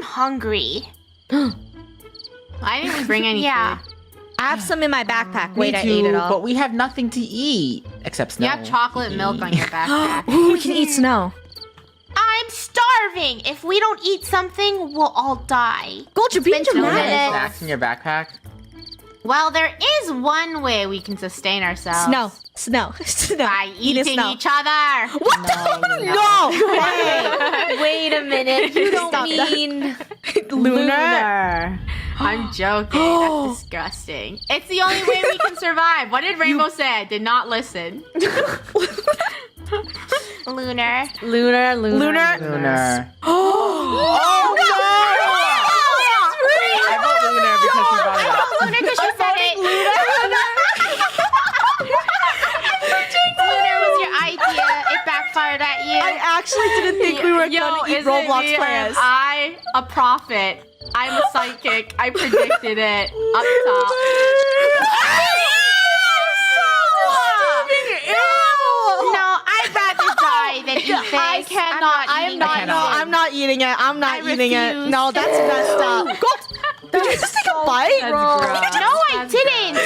I'm hungry. I didn't bring any food. I have some in my backpack. Me Wait, I too, ate it all. but we have nothing to eat except snow. You have chocolate milk on your backpack. Ooh, we can eat snow. I'm starving. If we don't eat something, we'll all die. Gold, you're being been 2 dramatic. minutes. Snacks in your backpack? Well, there is one way we can sustain ourselves. Snow. By eating snow. each other. What the? No. Hey, Wait a minute. You don't mean lunar. I'm joking. That's disgusting. It's the only way we can survive. What did Rainbow say? I did not listen. Lunar. lunar. Lunar. Oh no! I vote lunar because he brought it up. Lunar, because you said it. Lunar was your idea. It backfired at you. I actually didn't think we were gonna eat is it Roblox me or players. am I a prophet? I'm a psychic. I predicted it up top. No, I'd rather die than eat this. I cannot. I am not. No, I'm not eating it. I'm not eating it. refuse. No, that's messed up. Gold, did you just take a bite? That's gross. No, I didn't.